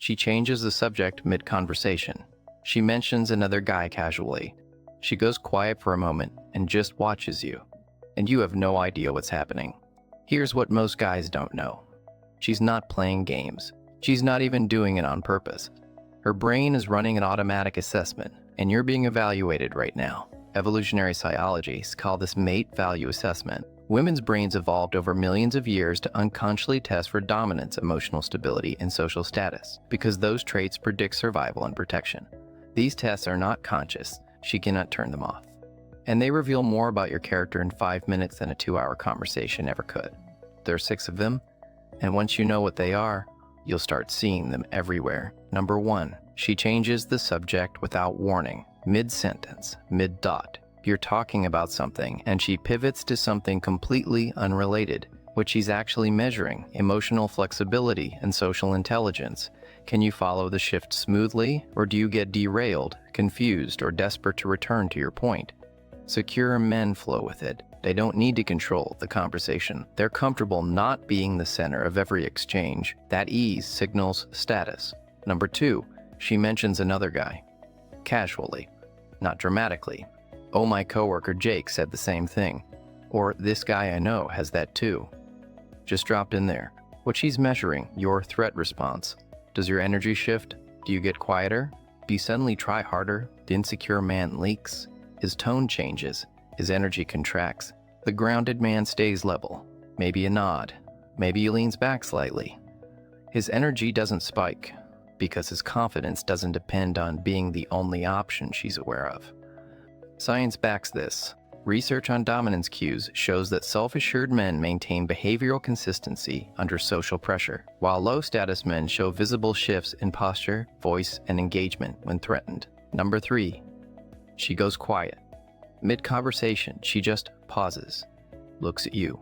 She changes the subject mid-conversation. She mentions another guy casually. She goes quiet for a moment and just watches you, and you have no idea what's happening. Here's what most guys don't know. She's not playing games. She's not even doing it on purpose. Her brain is running an automatic assessment, and you're being evaluated right now. Evolutionary psychologists call this mate value assessment. Women's brains evolved over millions of years to unconsciously test for dominance, emotional stability, and social status, because those traits predict survival and protection. These tests are not conscious. She cannot turn them off. And they reveal more about your character in 5 minutes than a 2-hour conversation ever could. There are 6 of them, and once you know what they are, you'll start seeing them everywhere. Number 1, she changes the subject without warning. Mid-sentence, mid-dot. You're talking about something, and she pivots to something completely unrelated. What she's actually measuring: emotional flexibility and social intelligence. Can you follow the shift smoothly, or do you get derailed, confused, or desperate to return to your point? Secure men flow with it. They don't need to control the conversation. They're comfortable not being the center of every exchange. That ease signals status. Number 2, she mentions another guy. Casually, not dramatically. Oh, my coworker Jake said the same thing. Or this guy I know has that too. Just dropped in there. What she's measuring: your threat response. Does your energy shift? Do you get quieter? Do you suddenly try harder? The insecure man leaks. His tone changes. His energy contracts. The grounded man stays level. Maybe a nod. Maybe he leans back slightly. His energy doesn't spike, because his confidence doesn't depend on being the only option she's aware of. Science backs this. Research on dominance cues shows that self-assured men maintain behavioral consistency under social pressure, while low-status men show visible shifts in posture, voice, and engagement when threatened. Number 3, she goes quiet. Mid-conversation, she just pauses, looks at you,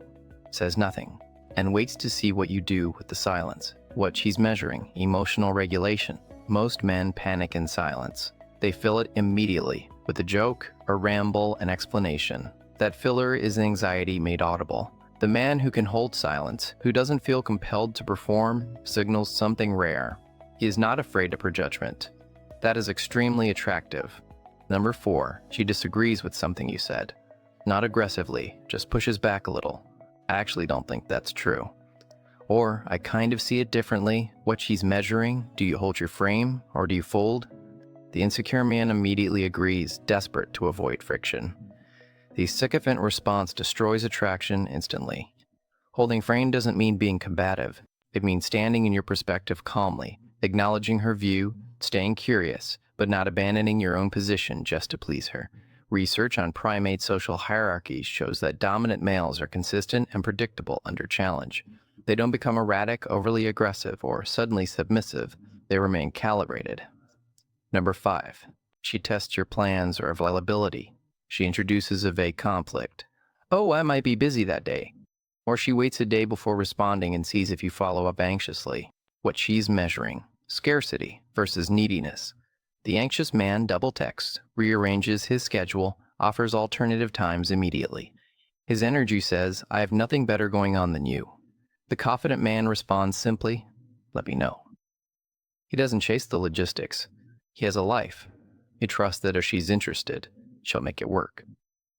says nothing, and waits to see what you do with the silence. What she's measuring: emotional regulation. Most men panic in silence. They fill it immediately with a joke, a ramble, an explanation. That filler is anxiety made audible. The man who can hold silence, who doesn't feel compelled to perform, signals something rare. He is not afraid of prejudgment. That is extremely attractive. Number 4, she disagrees with something you said. Not aggressively, just pushes back a little. I actually don't think that's true. Or, I kind of see it differently. What she's measuring: do you hold your frame, or do you fold? The insecure man immediately agrees, desperate to avoid friction. The sycophant response destroys attraction instantly. Holding frame doesn't mean being combative. It means standing in your perspective calmly, acknowledging her view, staying curious, but not abandoning your own position just to please her. Research on primate social hierarchies shows that dominant males are consistent and predictable under challenge. They don't become erratic, overly aggressive, or suddenly submissive. They remain calibrated. Number 5, she tests your plans or availability. She introduces a vague conflict. Oh, I might be busy that day. Or she waits a day before responding and sees if you follow up anxiously. What she's measuring: scarcity versus neediness. The anxious man double texts, rearranges his schedule, offers alternative times immediately. His energy says, I have nothing better going on than you. The confident man responds simply, let me know. He doesn't chase the logistics. He has a life. He trusts that if she's interested, she'll make it work.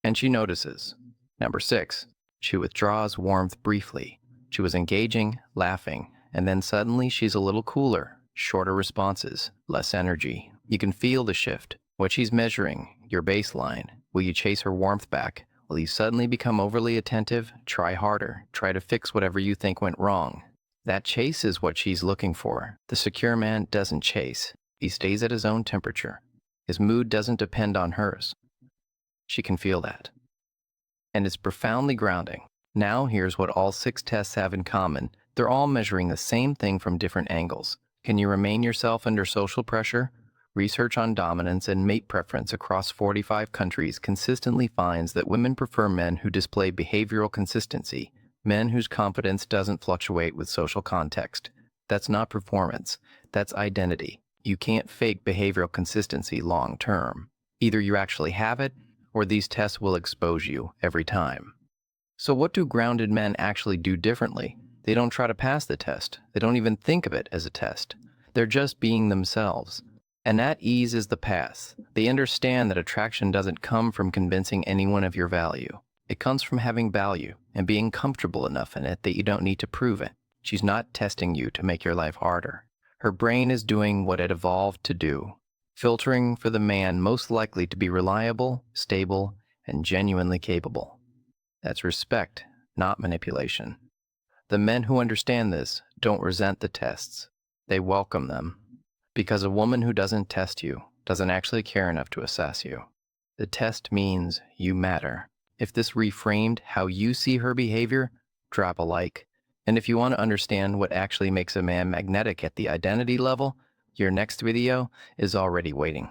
And she notices. Number 6, she withdraws warmth briefly. She was engaging, laughing, and then suddenly she's a little cooler, shorter responses, less energy. You can feel the shift. What she's measuring: your baseline. Will you chase her warmth back? Will you suddenly become overly attentive? Try harder. Try to fix whatever you think went wrong. That chase is what she's looking for. The secure man doesn't chase. He stays at his own temperature. His mood doesn't depend on hers. She can feel that. And it's profoundly grounding. Now here's what all 6 tests have in common. They're all measuring the same thing from different angles. Can you remain yourself under social pressure? Research on dominance and mate preference across 45 countries consistently finds that women prefer men who display behavioral consistency, men whose confidence doesn't fluctuate with social context. That's not performance. That's identity. You can't fake behavioral consistency long term. Either you actually have it, or these tests will expose you every time. So what do grounded men actually do differently? They don't try to pass the test. They don't even think of it as a test. They're just being themselves. And that ease is the path. They understand that attraction doesn't come from convincing anyone of your value. It comes from having value and being comfortable enough in it that you don't need to prove it. She's not testing you to make your life harder. Her brain is doing what it evolved to do, filtering for the man most likely to be reliable, stable, and genuinely capable. That's respect, not manipulation. The men who understand this don't resent the tests. They welcome them. Because a woman who doesn't test you doesn't actually care enough to assess you. The test means you matter. If this reframed how you see her behavior, drop a like. And if you want to understand what actually makes a man magnetic at the identity level, your next video is already waiting.